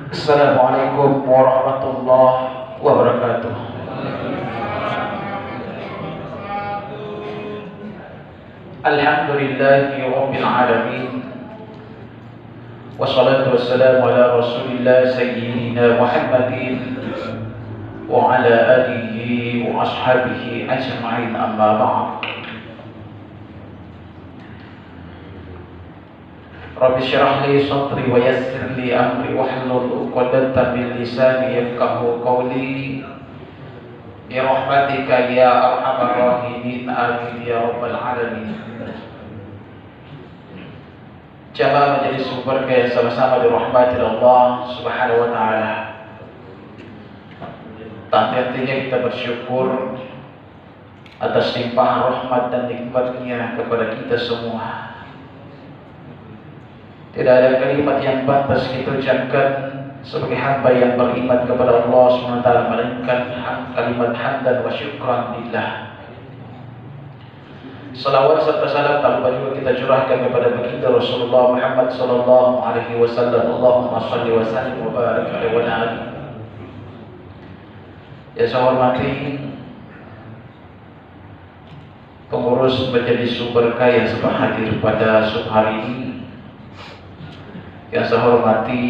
Assalamualaikum warahmatullahi wabarakatuh. Alhamdulillahi rabbil alamin. Wassalatu wassalamu ala Rasulillah sayyidina Muhammadin wa ala alihi wa ashabihi ajma'in, amma ba'd. Rabbi syrah li sadri wa yassir li amri wahlul 'uqdatam min lisani yafqahu qawli bi rahmatika ya arhamar rahimin, amin ya rabbal alamin. Jamaah majelis berkah yang sama-sama dirahmati Allah Subhanahu wa taala. Tak henti-hentinya kita bersyukur atas limpahan rahmat dan nikmat-Nya kepada kita semua. Tidak ada kalimat yang pantas kita ucapkan sebagai hamba yang beriman kepada Allah SWT melainkan kalimat hamdan wa syukran lillah. Salawat serta salam tak lupa juga kita curahkan kepada baginda Rasulullah Muhammad sallallahu alaihi wasallam. Allahumma shalli wa sallim wa barik alaihi wa alihi. Ya, saya hormati pengurus majelis berkah yang sempat hadir pada sore hari ini. Yang saya hormati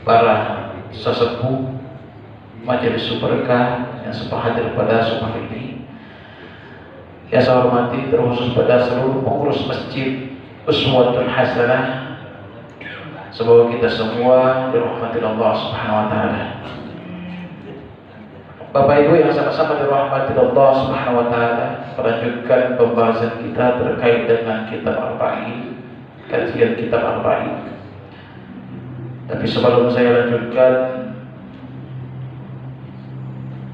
para sesepuh majelis berkah yang sempat hadir pada sore hari ini. Yang saya hormati terkhusus pada seluruh pengurus masjid Uswatun Hasanah. Semoga kita semua dirahmati Allah Subhanahu wa taala. Bapak Ibu yang sama-sama dirahmati Allah Subhanahu wa taala, melanjutkan pembahasan kita terkait dengan kitab Arba'in, kajian kitab Arba'in. Tapi sebelum saya lanjutkan,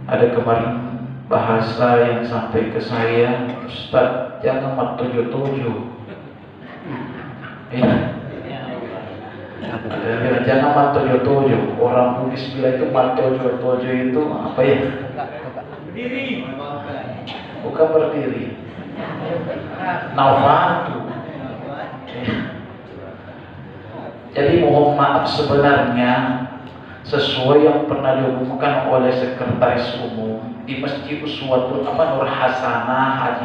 ada kemarin bahasa yang sampai ke saya, Ustaz, jangan mat 77. Jangan mat 77. Orang Bugis bilang itu mat 77 itu apa ya? Berdiri. Bukan berdiri. Nawatu. Jadi mohon maaf, sebenarnya sesuai yang pernah diumumkan oleh Sekretaris Umum di Masjid Uswatun Nur Hasanah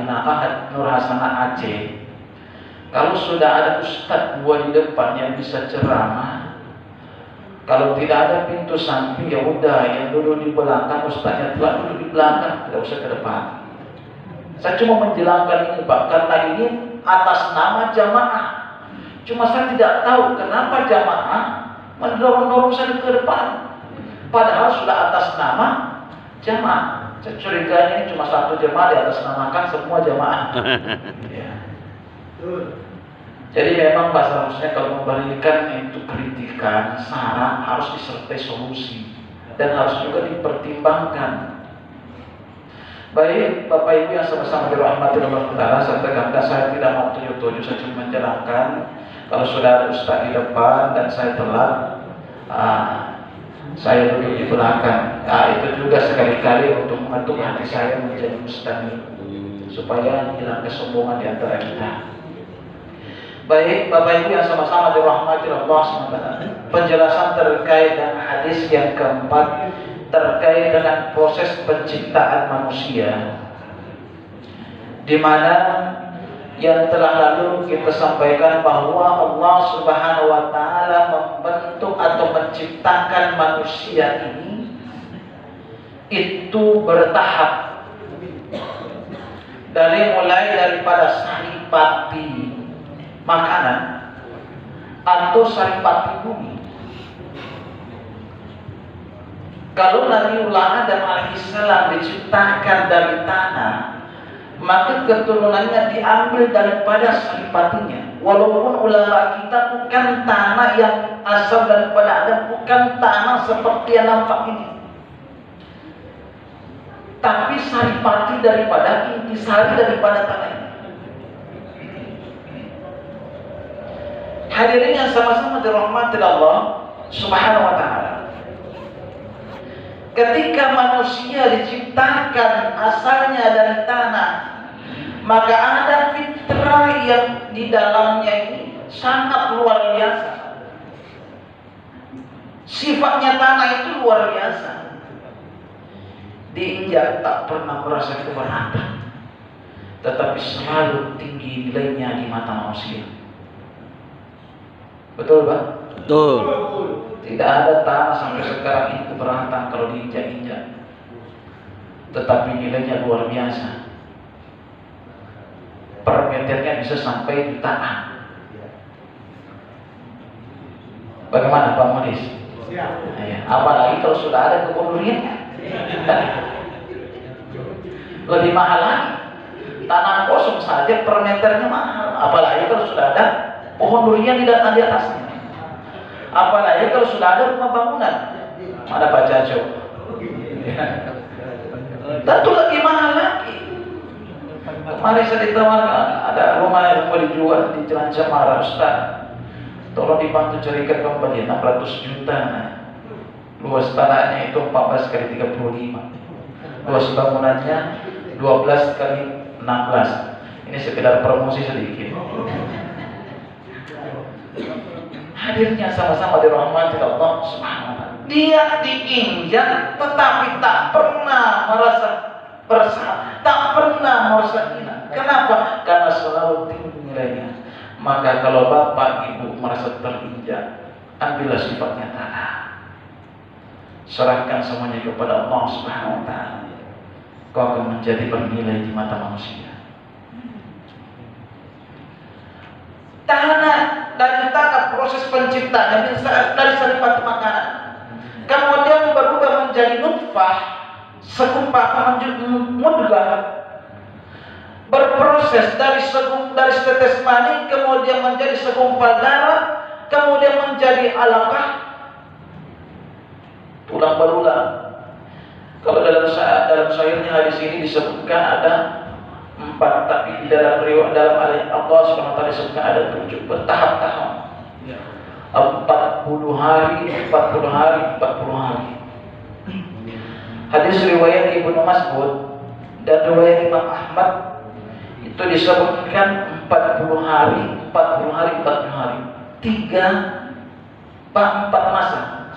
Nur Hasanah Aceh, kalau sudah ada ustadz dua di depan yang bisa ceramah, kalau tidak ada pintu samping, ya udah yang duduk di belakang, ustadznya telah duduk di belakang, tidak usah ke depan. Saya cuma menjelaskan ini Pak, karena ini atas nama jamaah. Cuma saya tidak tahu kenapa jamaah mendorong saya ke depan, padahal sudah atas nama jamaah. Saya curiganya ini cuma satu jemaah di atas namakan semua jemaah. Ya. Jadi memang bahasa harusnya kalau memberikan itu kritikan, saran, harus disertai solusi dan harus juga dipertimbangkan. Baik Bapak Ibu yang sama-sama dirahmati Allah Taala, saya tekankan saya tidak mau tujuh-tujuh, saya cuma menjelaskan. Kalau sudah ada ustaz di depan dan saya telat, saya duduk di belakang. Itu juga sekali-kali untuk membantu hati saya menjadi mustaqim, supaya hilang kesombongan di antara kita. Baik Bapak Ibu yang sama-sama dirahmati Allah SWT, penjelasan terkait dengan hadis yang keempat terkait dengan proses penciptaan manusia, di mana yang telah lalu kita sampaikan bahwa Allah Subhanahu wa taala membentuk atau menciptakan manusia ini itu bertahap. Mulai daripada saripati makanan atau saripati bumi. Kalau Nabiullah Adam alaihissalam diciptakan dari tanah, maka keturunannya diambil daripada saripatinya. Walaupun ulama kita bukan tanah yang asal daripada Adam, bukan tanah seperti yang nampak ini, tapi saripati daripada intisari daripada tanah ini. Hadirin yang sama-sama dirahmati Allah Subhanahu wa taala, ketika manusia diciptakan asalnya dari tanah, maka ada fitrah yang di dalamnya ini sangat luar biasa. Sifatnya tanah itu luar biasa. Diinjak tak pernah merasa keberatan, tetapi selalu tinggi nilainya di mata manusia. Betul, Pak? Betul. Tidak ada tanah sampai sekarang ini keberatan kalau diinjak-injak, tetapi nilainya luar biasa. Per meternya bisa sampai jutaan. Bagaimana Pak Modis? Ya, apalagi kalau sudah ada kebun duriannya. Lebih mahal lagi. Tanah kosong saja per meternya mahal, apalagi kalau sudah ada pohon durian di atasnya. Apalagi kalau sudah ada rumah bangunan. Mana Pak Caco? Tentu lebih mahal lagi. Kemarin saya ditawarkan ada rumah yang mau dijual di Jalan Cemara, Ustaz. Tolong dibantu carikan kembali 600 juta. Luas tanahnya itu 14 kali 35. Luas bangunannya 12 kali 16. Ini sekedar promosi sedikit. Hadirnya sama-sama dirahmati Allah Subhanahu wa taala. Dia diinjak tetapi tak pernah merasa bersalah, tak pernah merasa hina. Kenapa? Karena selalu tinggi nilainya. Maka kalau bapak ibu merasa terinjak, ambillah sifatnya tanah. Serahkan semuanya kepada Allah Subhanahu wa taala. Kau akan menjadi bernilai di mata manusia. Tanah, dari tanah proses penciptanya dari saripat makanan, kemudian berubah menjadi nutfah, segumpal mudghah, berproses dari setetes mani, kemudian menjadi segumpal darah, kemudian menjadi alaqah, tulang belulang. Kalau dalam syairnya hadis ini disebutkan ada 4, tapi di dalam ayat Allah SWT disebutkan ada 7 bertahap-tahap. 40 hari, 40 hari, 40 hari. Hadis riwayat Ibnu Mas'ud dan riwayat Imam Ahmad itu disebutkan 40 hari, 40 hari, 40 hari. 4 masa.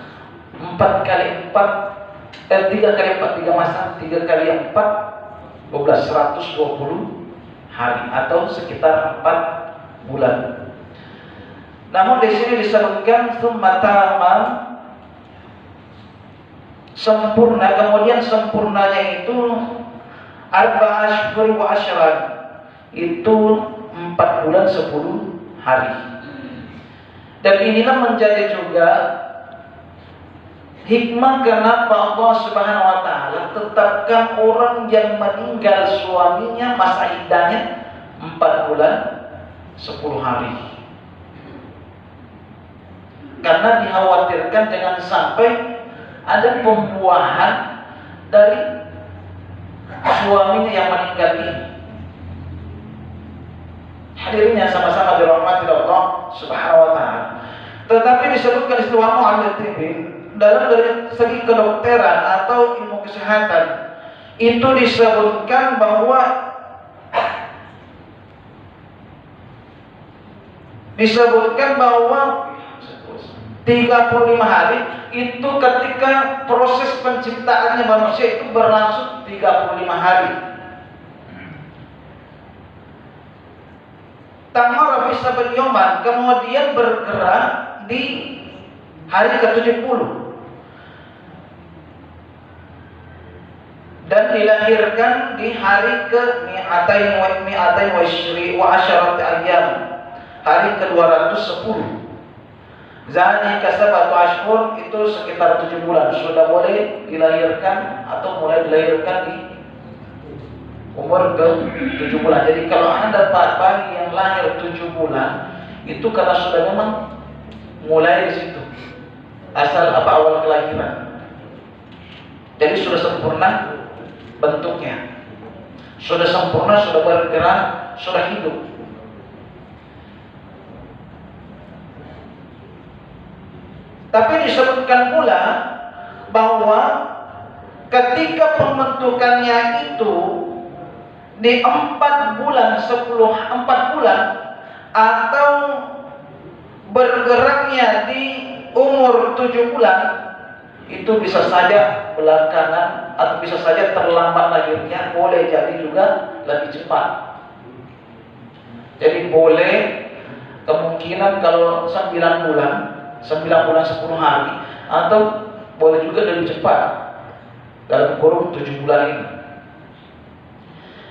4 kali 4 3 kali 4 3 masa, 3 kali 4 12 120 hari atau sekitar 4 bulan. Namun di sini disebutkan summatama sempurna, kemudian sempurnanya itu arba'ah ashhur wa ashran, itu 4 bulan 10 hari. Dan inilah menjadi juga hikmah kenapa Allah Subhanahu wa taala tetapkan orang yang meninggal suaminya masa iddahnya 4 bulan 10 hari. Karena dikhawatirkan jangan sampai ada pembuahan dari suaminya yang meninggal ini. Hadirnya sama-sama dirahmati Allah Subhanahu wa taala. Tetapi disebutkan istilah mu'allil dalam dari segi kedokteran atau ilmu kesehatan itu disebutkan bahwa 35 hari itu ketika proses penciptaannya manusia itu berlangsung 35 hari. Tamar bisa beryoman, kemudian bergerak di hari ke-70 dan dilahirkan di hari ke-mi'atain wa asyarat ayyam, hari ke-210. Zalika sabatu ashhur, itu sekitar 7 bulan sudah boleh dilahirkan atau mulai dilahirkan di umur ke-7 bulan. Jadi kalau Anda bayi yang lahir 7 bulan itu karena sudah memang mulai di situ asal awal kelahiran. Jadi sudah sempurna bentuknya, sudah sempurna, sudah bergerak, sudah hidup. Tapi disebutkan pula bahwa ketika pembentukannya itu di 4 bulan atau bergeraknya di umur 7 bulan itu bisa saja belakangan atau bisa saja terlambat lahirnya, boleh jadi juga lebih cepat. Jadi boleh kemungkinan kalau 9 bulan 10 hari, atau boleh juga lebih cepat dalam kurun 7 bulan ini.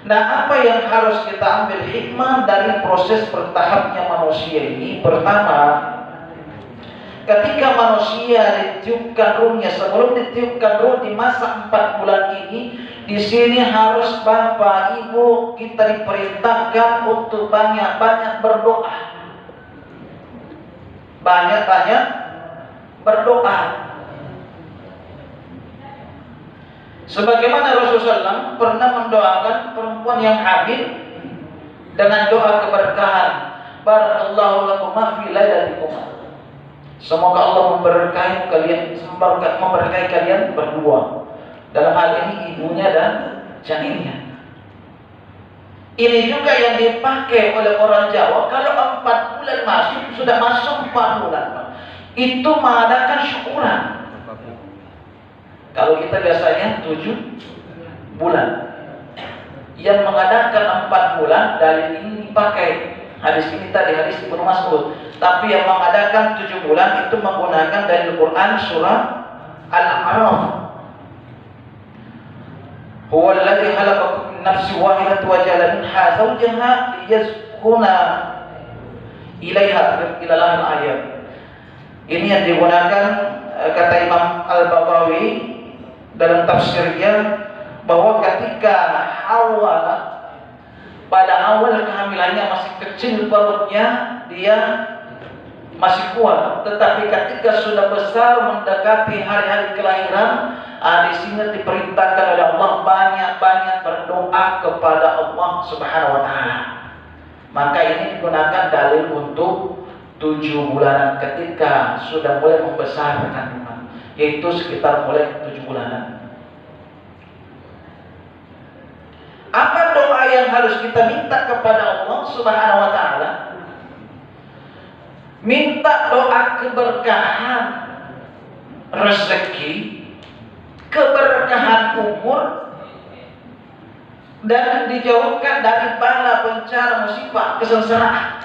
Nah, apa yang harus kita ambil hikmah dari proses bertahapnya manusia ini? Pertama, ketika manusia ditiupkan ruhnya, sebelum ditiupkan ruh di masa 4 bulan ini, di sini harus Bapak Ibu kita diperintahkan untuk banyak-banyak berdoa. Banyak-banyak berdoa. Sebagaimana Rasulullah SAW pernah mendoakan perempuan yang hamil dengan doa keberkahan, barakallahu lakum fi lailatikum. Semoga Allah memberkahi kalian berdua. Dalam hal ini ibunya dan janinnya. Ini juga yang dipakai oleh orang Jawa kalau 4 bulan sudah masuk 4 bulan. Itu mengadakan syukuran. Kalau kita biasanya 7 bulan. Yang mengadakan 4 bulan, dalil ini dipakai. Hadis ini tadi, hadis Ibnu Mas'ud. Tapi yang mengadakan 7 bulan itu menggunakan dalil Quran surah Al-A'raf. Huwa alladhi khalaqakum min nafsin wahidatin wa ja'ala minha zawjaha liyaskuna ilaiha ila al-ayat. Ini yang digunakan kata Imam Al-Baghawi dalam tafsirnya, bahwa ketika Hawa pada awal kehamilannya masih kecil perutnya, dia masih kuat, tetapi ketika sudah besar mendekati hari-hari kelahiran, di sini diperintahkan oleh Allah banyak-banyak berdoa kepada Allah Subhanahu wa taala. Maka ini digunakan dalil untuk 7 bulanan ketika sudah mulai membesar kandungan, yaitu sekitar mulai 7 bulanan. Apa doa yang harus kita minta kepada Allah Subhanahu wa taala? Minta doa keberkahan rezeki, keberkahan umur, dan dijauhkan dari bala bencana musibah kesengsaraan.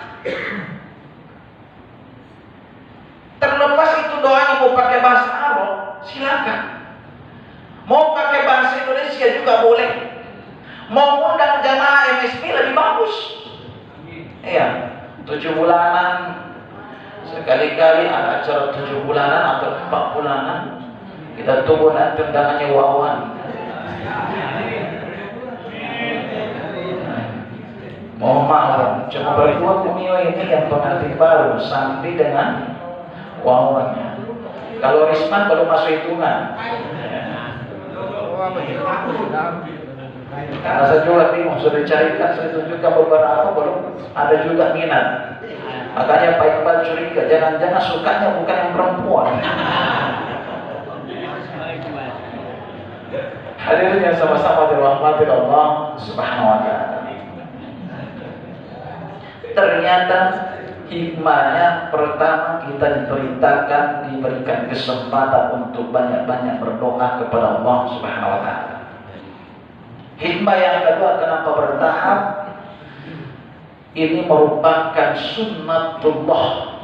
Terlepas itu doanya mau pakai bahasa Arab, silakan. Mau pakai bahasa Indonesia juga boleh. Mau undang jamaah MSP lebih bagus. Iya, 7 bulanan. Sekali-kali ada acara 7 bulanan atau 4 bulanan, kita tunggu nanti undangannya Wawan. Mohon maaf, cuma berdua Kumio ini yang pengantin baru, Sandi dengan Wawannya. Kalau Risman baru masuk hitungan. Karena saya juga bingung, sudah dicarikan, saya tunjukkan beberapa, belum ada juga minat. Makanya Pak Iqbal curiga, jangan-jangan sukanya bukan yang perempuan. Hadirin yang sama-sama dirahmati Allah Subhanahu wa taala. Ternyata hikmahnya, pertama kita diperintahkan, diberikan kesempatan untuk banyak-banyak berdoa kepada Allah Subhanahu wa taala. Hikmah yang kedua, kenapa bertahap? Ini merupakan sunnatullah.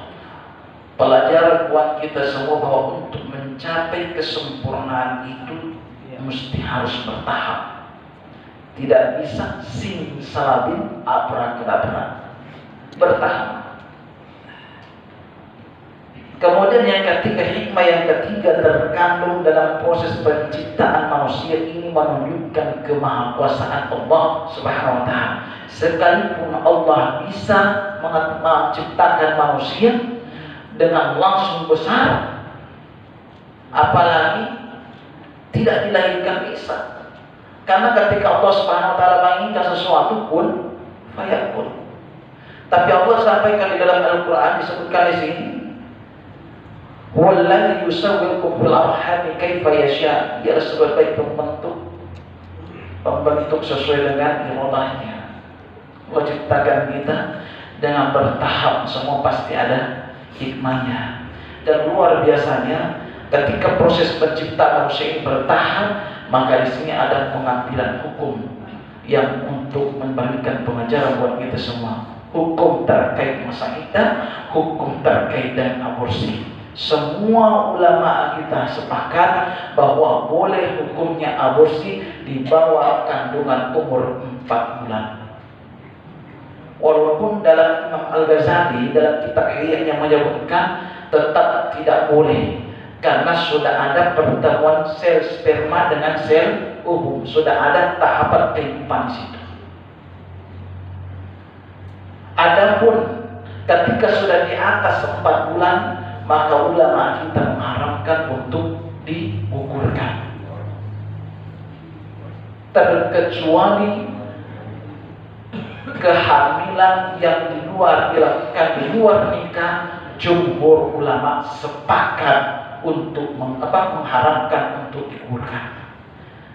Pelajaran buat kita semua bahwa untuk mencapai kesempurnaan itu mesti harus bertahap. Tidak bisa simsalabim abrakadabra. Bertahap. Kemudian yang ketiga, hikmah yang ketiga terkandung dalam proses penciptaan manusia ini menunjukkan kemahakuasaan Allah Subhanahu wa taala. Sekalipun Allah bisa menciptakan manusia dengan langsung besar, apalagi tidak dilahirkan bisa. Karena ketika Allah Subhanahu wa taala menginginkan sesuatu pun fayakun. Tapi Allah sampaikan di dalam Al-Qur'an, disebutkan di sini, "Wallazi yusawwirukum fil arhami kaifa yasha." Dia sebagai pembentuk sesuai dengan iradahnya. Allah ciptakan kita dengan bertahap, semua pasti ada hikmahnya. Dan luar biasanya ketika proses penciptaan manusia ini bertahap, maka di sini ada pengambilan hukum yang untuk memberikan pengajaran buat kita semua. Hukum terkait masa iddah, hukum terkait dengan aborsi. Semua ulama kita sepakat bahwa boleh hukumnya aborsi di bawah kandungan umur 4 bulan. Walaupun dalam Imam Al-Ghazali dalam kitab Ihya yang menyebutkan tetap tidak boleh, karena sudah ada pertemuan sel sperma dengan sel ovum, sudah ada tahapan kehidupan di situ. Adapun ketika sudah di atas 4 bulan, maka ulama kita mengharamkan untuk digugurkan, terkecuali kehamilan yang dilakukan di luar nikah. Jumhur ulama sepakat untuk mengharamkan untuk digugurkan.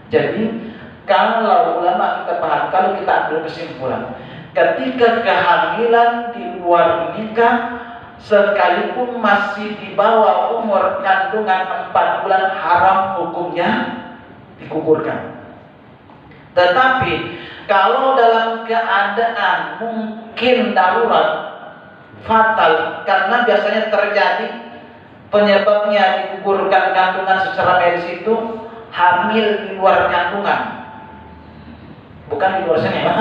Jadi kalau ulama kita paham, kalau kita ambil kesimpulan, ketika kehamilan di luar nikah sekalipun masih di bawah umur kandungan 4 bulan, haram hukumnya digugurkan. Tetapi kalau dalam keadaan mungkin darurat, fatal, karena biasanya terjadi penyebabnya digugurkan kandungan secara medis itu hamil di luar kandungan, bukan di luar sana ya,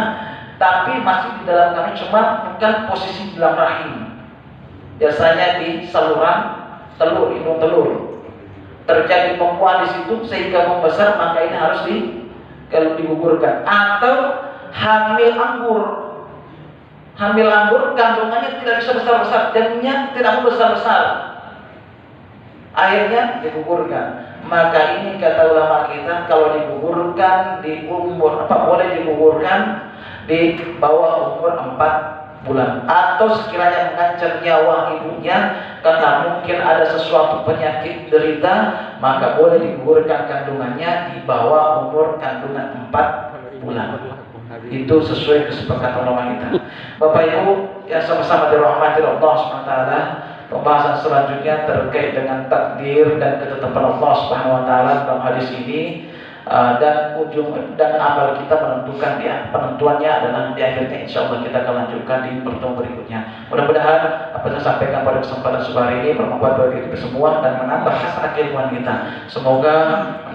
tapi masih di dalam kandungan, cuma bukan posisi dalam rahim. Biasanya di saluran telur, hidung telur, terjadi pembuahan di situ sehingga membesar, maka ini harus kalau digugurkan. Atau hamil anggur kandungannya tidak bisa besar-besar, janinnya tidak mau besar-besar, akhirnya digugurkan. Maka ini kata ulama kita, kalau digugurkan di umur boleh digugurkan di bawah umur 4 bulan, atau sekiranya mengancam nyawa ibunya karena mungkin ada sesuatu penyakit derita, maka boleh digugurkan kandungannya di bawah umur kandungan 4 bulan. Itu sesuai kesepakatan ulama kita. Bapak Ibu yang sama-sama dirahmati Allah SWT, pembahasan selanjutnya terkait dengan takdir dan ketetapan Allah SWT dalam hadis ini, dan amal kita menentukan penentuannya adalah di akhirnya. Insya Allah kita akan lanjutkan di pertemuan berikutnya. Mudah-mudahan apa yang saya sampaikan pada kesempatan sore ini bermanfaat bagi kita semua dan menambah hasanah keilmuan kita. Semoga